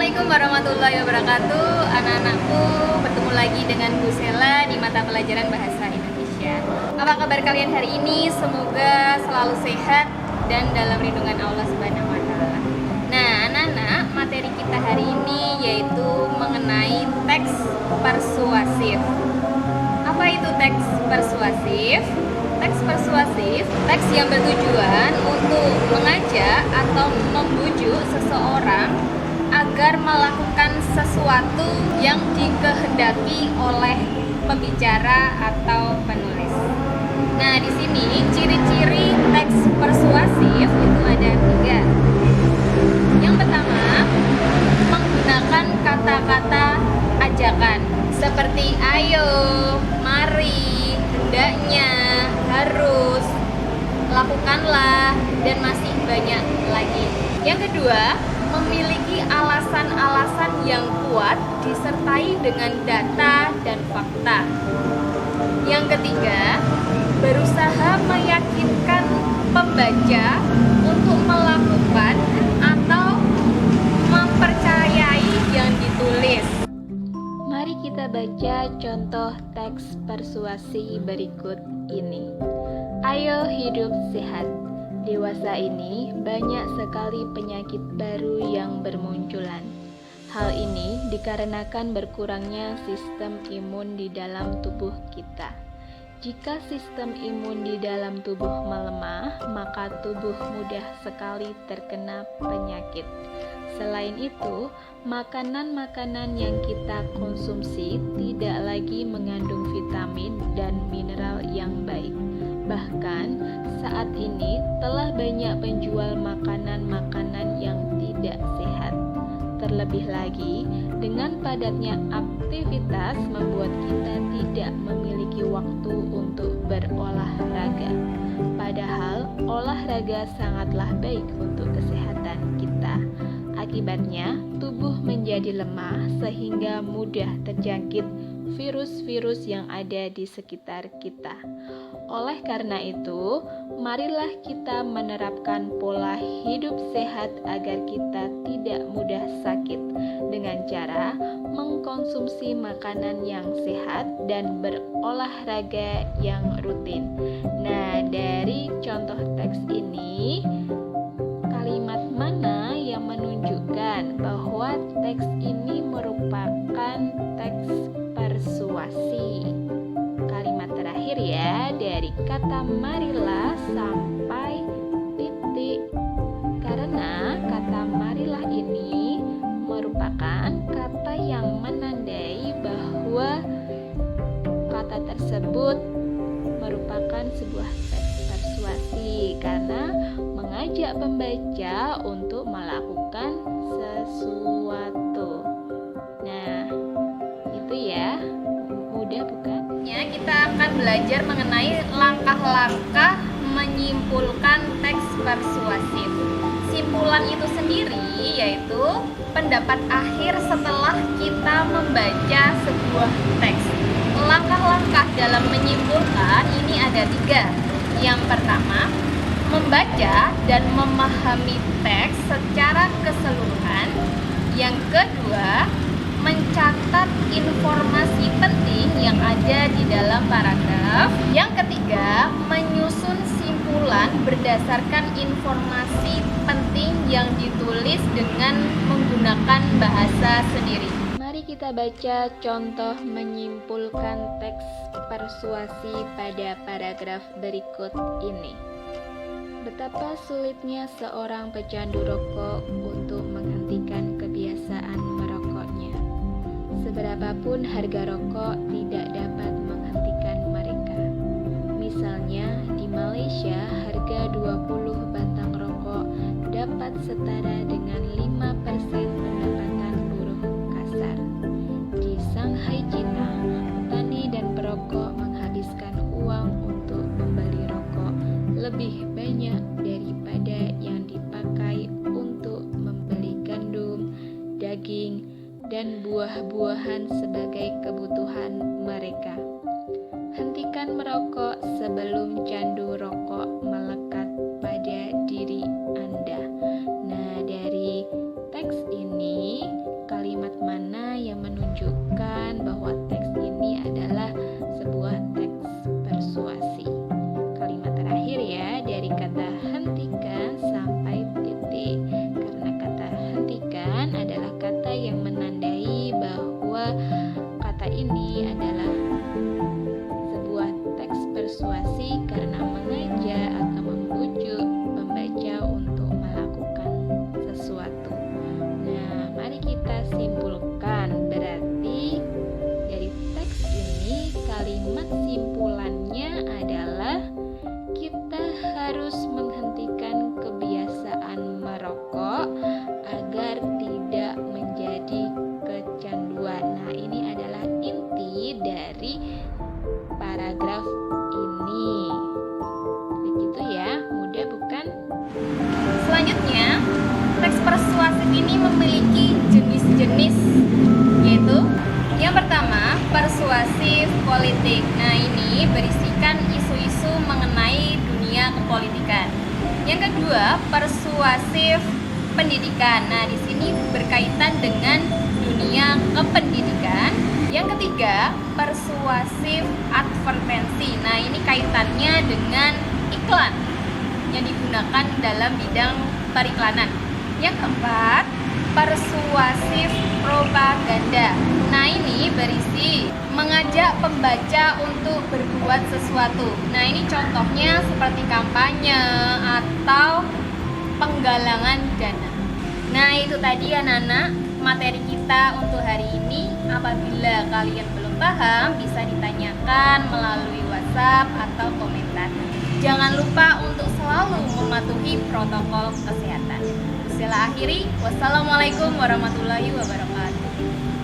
Assalamualaikum warahmatullahi wabarakatuh. Anak-anakku, bertemu lagi dengan Bu Sela di mata pelajaran Bahasa Indonesia. Apa kabar kalian hari ini? Semoga selalu sehat dan dalam lindungan Allah Subhanahu wa taala. Nah, anak-anak, materi kita hari ini yaitu mengenai teks persuasif. Apa itu teks persuasif? Teks persuasif, teks yang bertujuan untuk mengajak atau membujuk seseorang agar melakukan sesuatu yang dikehendaki oleh pembicara atau penulis. Nah, di sini ciri-ciri teks persuasif itu ada 3. Yang pertama, menggunakan kata-kata ajakan seperti ayo, mari, hendaknya, harus, lakukanlah, dan masih banyak lagi. Yang kedua, memiliki alasan-alasan yang kuat disertai dengan data dan fakta. Yang ketiga, berusaha meyakinkan pembaca untuk melakukan atau mempercayai yang ditulis. Mari kita baca contoh teks persuasi berikut ini. Ayo hidup sehat. Dewasa ini banyak sekali penyakit baru yang bermunculan. Hal ini dikarenakan berkurangnya sistem imun di dalam tubuh kita. Jika sistem imun di dalam tubuh melemah, maka tubuh mudah sekali terkena penyakit. Selain itu, makanan-makanan yang kita konsumsi tidak lagi mengandung vitamin dan mineral yang baik. Bahkan saat ini telah banyak penjual makanan-makanan yang tidak sehat. Terlebih lagi, dengan padatnya aktivitas membuat kita tidak memiliki waktu untuk berolahraga. Padahal olahraga sangatlah baik untuk kesehatan kita. Akibatnya, tubuh menjadi lemah sehingga mudah terjangkit virus-virus yang ada di sekitar kita. Oleh karena itu, marilah kita menerapkan pola hidup sehat agar kita tidak mudah sakit dengan cara mengkonsumsi makanan yang sehat dan berolahraga yang rutin. Nah, dari contoh teks ini, kalimat mana yang menunjukkan bahwa teks ini merupakan teks persuasi? Kalimat terakhir ya, dari kata marilah sampai titik. Karena kata marilah ini merupakan kata yang menandai bahwa kata tersebut merupakan sebuah teks persuasi karena mengajak pembaca untuk melakukan sesuatu. Nah, itu ya. Mudah bukan? Ya, kita akan belajar mengenai langkah-langkah menyimpulkan teks persuasif. Simpulan itu sendiri yaitu pendapat akhir setelah kita membaca sebuah teks. Langkah-langkah dalam menyimpulkan ini ada 3. Yang pertama, membaca dan memahami teks secara keseluruhan. Yang kedua, mencatat informasi penting yang ada di dalam paragraf. Yang ketiga, menyusun simpulan berdasarkan informasi penting yang ditulis dengan menggunakan bahasa sendiri. Mari kita baca contoh menyimpulkan teks persuasi pada paragraf berikut ini. Betapa sulitnya seorang pecandu rokok untuk menghentikan kebiasaan merokoknya. Seberapapun harga rokok tidak dapat menghentikan mereka. Misalnya di Malaysia harga 20 batang rokok dapat setara dengan 5% pendapatan buruh kasar. Di Shanghai, China, petani dan perokok menghabiskan uang untuk membeli rokok lebih banyak daripada yang dipakai untuk membeli gandum, daging, dan buah-buahan sebagai kebutuhan mereka. Hentikan merokok sebelum candu rokok melekat pada diri Anda. Nah, dari teks ini menghentikan kebiasaan merokok agar tidak menjadi kecanduan. Nah, ini adalah inti dari paragraf ini. Begitu ya, mudah bukan? Selanjutnya, teks persuasif ini memiliki jenis-jenis, yaitu yang pertama, persuasif politik. Nah, ini berisikan isu-isu mengenai dunia kepolitikan. Yang kedua, persuasif pendidikan. Nah, di sini berkaitan dengan dunia kependidikan. Yang ketiga, persuasif advertensi. Nah, ini kaitannya dengan iklan yang digunakan dalam bidang periklanan. Yang keempat, persuasif propaganda. Nah, ini berisi mengajak pembaca untuk berbuat sesuatu. Nah, ini contohnya seperti kampanye atau penggalangan dana. Nah, itu tadi anak-anak materi kita untuk hari ini. Apabila kalian belum paham, bisa ditanyakan melalui WhatsApp atau komentar. Jangan lupa untuk selalu mematuhi protokol kesehatan. Saya akhiri. Wassalamualaikum warahmatullahi wabarakatuh.